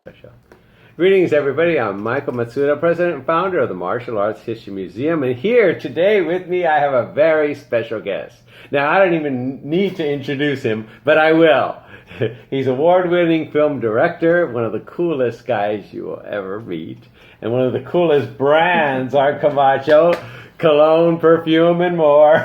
Special. Greetings, everybody. I'm Michael Matsuda, president and founder of the Martial Arts History Museum. And here today with me, I have a very special guest. Now, I don't even need to introduce him, but I will. He's award-winning film director, one of the coolest guys you will ever meet, and one of the coolest brands are Camacho, cologne, perfume, and more.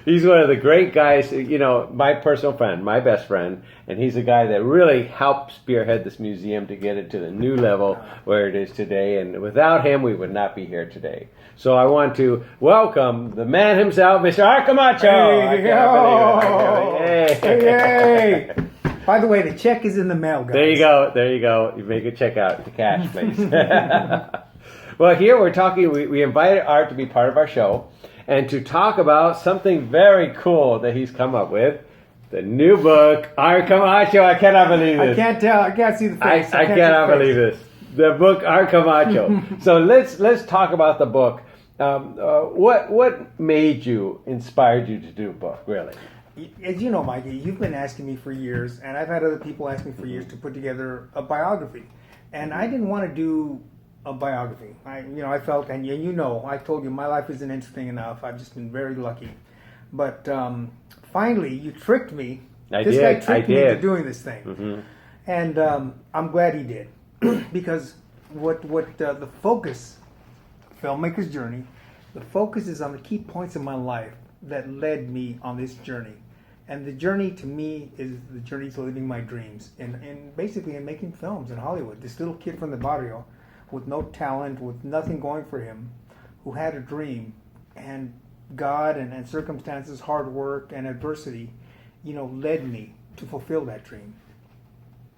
He's one of the great guys, you know, my personal friend, my best friend, and he's a guy that really helped spearhead this museum to get it to the new level where it is today, and without him, we would not be here today. So I want to welcome the man himself, Mr. Art Camacho. Hey. By the way, the check is in the mail, guys. There you go. There you go. You make a check out to cash, please. Well, here we're talking, we invited Art to be part of our show and to talk about something very cool that he's come up with. The new book, Art Camacho. I cannot believe this. I can't tell. I can't see the face. I cannot believe this. The book, Art Camacho. So let's talk about the book. What made you, inspired you to do a book, really? As you know, Mikey, you've been asking me for years, and I've had other people ask me for years to put together a biography. And I didn't want to do a biography. I felt, and you know, I told you my life isn't interesting enough. I've just been very lucky. But finally, you tricked me. This guy tricked me into doing this thing. Mm-hmm. And I'm glad he did. Because what the focus, filmmaker's journey, the focus is on the key points of my life that led me on this journey. And the journey to me is the journey to living my dreams. And basically in making films in Hollywood. This little kid from the barrio with no talent, with nothing going for him, who had a dream, and God and circumstances, hard work and adversity, led me to fulfill that dream.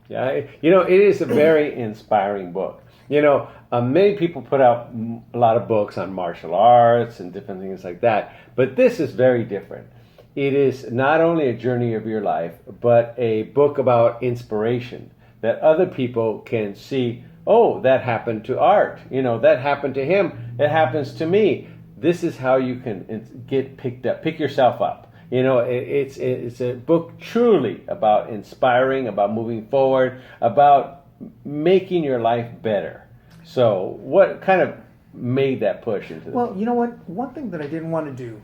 Yeah, it is a very inspiring book. Many people put out a lot of books on martial arts and different things like that, but this is very different. It is not only a journey of your life, but a book about inspiration that other people can see. Oh, that happened to Art. That happened to him. It happens to me. This is how you can get picked up, pick yourself up. It's a book truly about inspiring, about moving forward, about making your life better. So what kind of made that push into Well, you know what? One thing that I didn't want to do,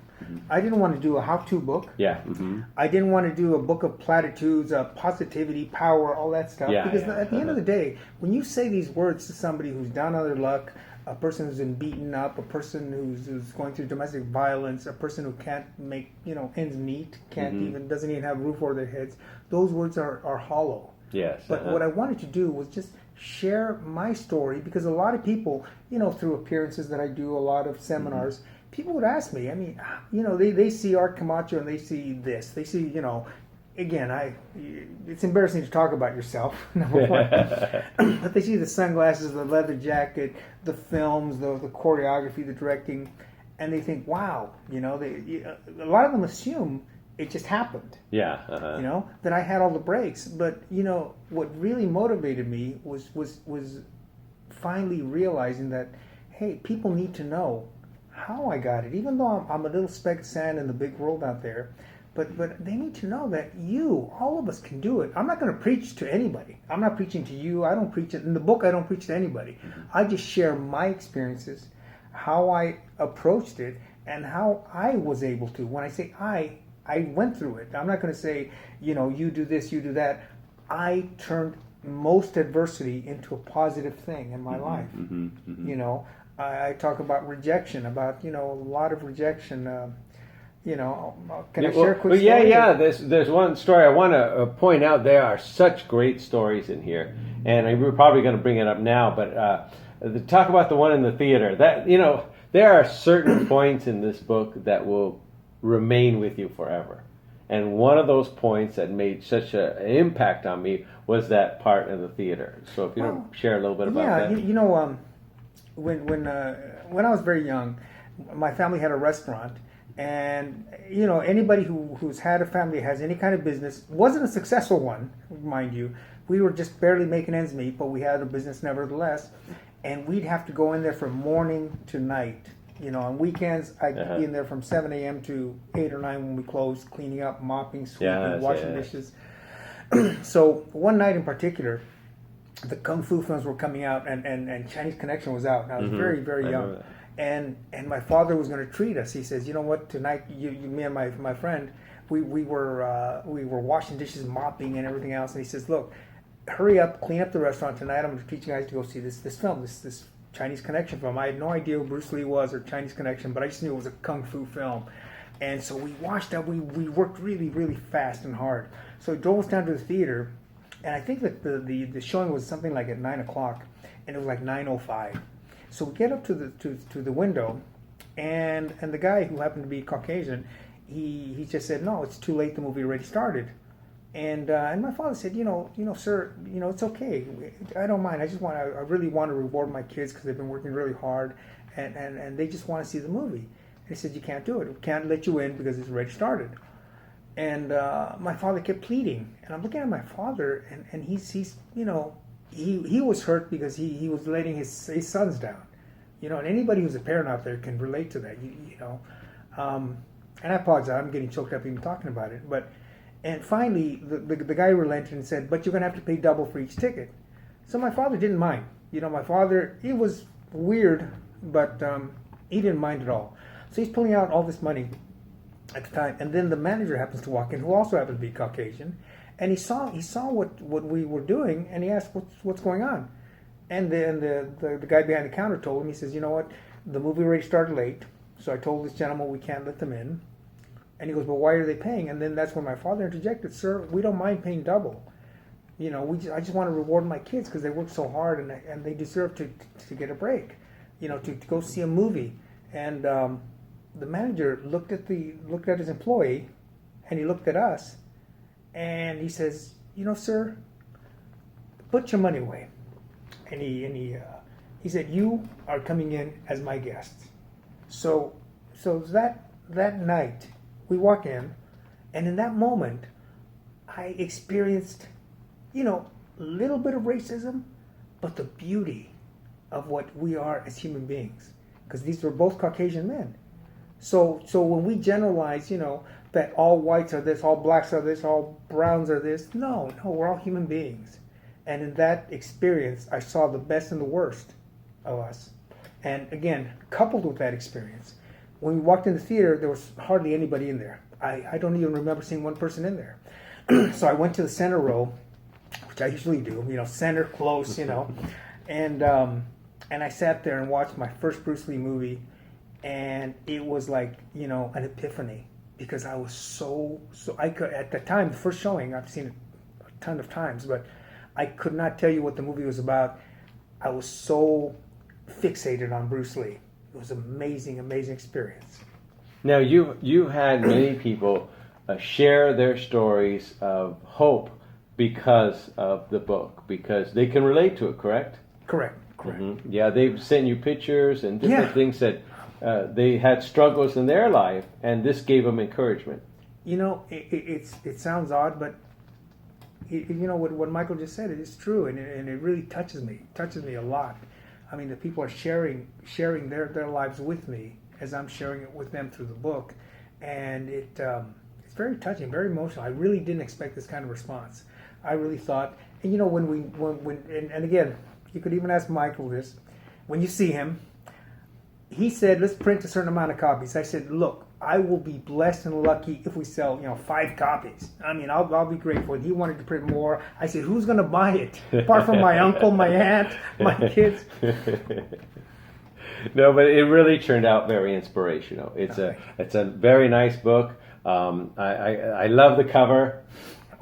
I didn't want to do a how-to book. Yeah. Mm-hmm. I didn't want to do a book of platitudes, positivity, power, all that stuff. Yeah, because at the end of the day, when you say these words to somebody who's down on their luck, a person who's been beaten up, a person who's going through domestic violence, a person who can't make ends meet, doesn't even have a roof over their heads, those words are hollow. Yes. But what I wanted to do was just share my story, because a lot of people, through appearances that I do, a lot of seminars, people would ask me, they see Art Camacho and they see this. They see, again, it's embarrassing to talk about yourself, number one. But they see the sunglasses, the leather jacket, the films, the choreography, the directing, and they think, wow, a lot of them assume it just happened. Yeah. That I had all the breaks. But what really motivated me was finally realizing that, hey, people need to know how I got it. Even though I'm a little speck of sand in the big world out there, but they need to know that all of us can do it. I'm not going to preach to anybody. I'm not preaching to you. I don't preach it in the book. I don't preach to anybody. I just share my experiences, how I approached it, and how I was able to. When I say I went through it. I'm not going to say, you do this, you do that. I turned most adversity into a positive thing in my life. I talk about rejection, about, a lot of rejection. Can I share a quick story? Yeah. There's one story I want to point out. There are such great stories in here, and we're probably going to bring it up now, but talk about the one in the theater. That, there are certain points in this book that will remain with you forever. And one of those points that made such an impact on me was that part in the theater. So if you don't share a little bit about that. When I was very young, my family had a restaurant, and anybody who's had a family, has any kind of business, wasn't a successful one, mind you. We were just barely making ends meet, but we had a business nevertheless, and we'd have to go in there from morning to night. On weekends, I'd be in there from 7 a.m. to 8 or 9 when we closed, cleaning up, mopping, sweeping, washing dishes. So one night in particular, the Kung Fu films were coming out, and Chinese Connection was out. And I was very, very I young. remember And my father was going to treat us. He says, you know what, tonight, me and my friend, we were washing dishes, mopping, and everything else. And he says, look, hurry up, clean up the restaurant tonight. I'm going to treat you guys to go see this film, this Chinese Connection film. I had no idea who Bruce Lee was or Chinese Connection, but I just knew it was a Kung Fu film. And so we watched that. We worked really, really fast and hard. So he drove us down to the theater, and I think that the showing was something like at 9 o'clock, and it was like 9:05. So we get up to the window, and the guy, who happened to be Caucasian, he just said, no, it's too late. The movie already started. And my father said, sir, it's okay. I don't mind. I really want to reward my kids because they've been working really hard, and they just want to see the movie. And he said, you can't do it. We can't let you in because it's already started. And my father kept pleading, and I'm looking at my father, and he's he was hurt because he was letting his sons down, and anybody who's a parent out there can relate to that, and I apologize, I'm getting choked up even talking about it, and finally the guy relented and said, but you're gonna have to pay double for each ticket. So my father didn't mind. My father, it was weird, but he didn't mind at all. So he's pulling out all this money at the time, and then the manager happens to walk in, who also happens to be Caucasian, and he saw what we were doing, and he asked, what's going on? And then the guy behind the counter told him, he says, you know what, the movie already started late, so I told this gentleman we can't let them in. And he goes, well, why are they paying? And then that's when my father interjected, sir, we don't mind paying double. I just want to reward my kids because they work so hard, and they deserve to get a break, to go see a movie. And the manager looked at his employee, and he looked at us, and he says, sir, put your money away. And he said, you are coming in as my guest. So that night we walk in, and in that moment I experienced, a little bit of racism, but the beauty of what we are as human beings, because these were both Caucasian men. So when we generalize, that all whites are this, all blacks are this, all browns are this, no, we're all human beings. And in that experience, I saw the best and the worst of us. And again, coupled with that experience, when we walked in the theater, there was hardly anybody in there. I don't even remember seeing one person in there. So I went to the center row, which I usually do, center, close, and I sat there and watched my first Bruce Lee movie, and it was like, an epiphany, because I was so I could, at the time, the first showing, I've seen it a ton of times, but I could not tell you what the movie was about. I was so fixated on Bruce Lee. It was an amazing, amazing experience. Now, you had many people share their stories of hope because of the book, because they can relate to it, correct? Correct. Mm-hmm. Yeah, they've sent you pictures and different things that they had struggles in their life, and this gave them encouragement. It sounds odd, but what Michael just said, it is true, and it really touches me a lot. I mean, the people are sharing their lives with me as I'm sharing it with them through the book, and it's very touching, very emotional. I really didn't expect this kind of response. I really thought, and and again, you could even ask Michael this. When you see him, he said, let's print a certain amount of copies. I said, look, I will be blessed and lucky if we sell, 5 copies. I mean, I'll be grateful. And he wanted to print more. I said, who's going to buy it? Apart from my uncle, my aunt, my kids. No, but it really turned out very inspirational. It's a very nice book. I love the cover.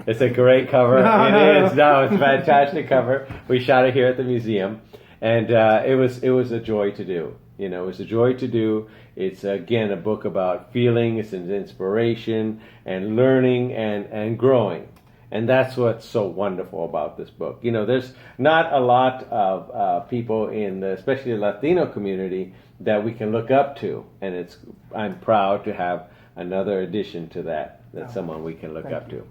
It's a great cover. It's a fantastic cover. We shot it here at the museum, and it was a joy to do. It was a joy to do. It's, again, a book about feelings and inspiration and learning and growing. And that's what's so wonderful about this book. There's not a lot of people especially the Latino community, that we can look up to. And I'm proud to have another addition to that someone we can look up to.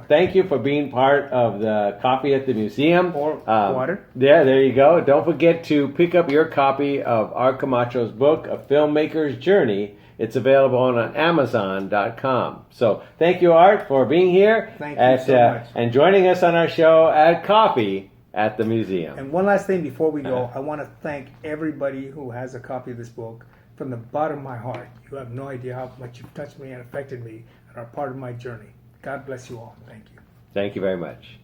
Thank you for being part of the Coffee at the Museum. Or water. Yeah, there you go. Don't forget to pick up your copy of Art Camacho's book, A Filmmaker's Journey. It's available on Amazon.com. So thank you, Art, for being here. Thank you so much. And joining us on our show at Coffee at the museum. And one last thing before we go, I want to thank everybody who has a copy of this book from the bottom of my heart. You have no idea how much you've touched me and affected me and are part of my journey. God bless you all. Thank you. Thank you very much.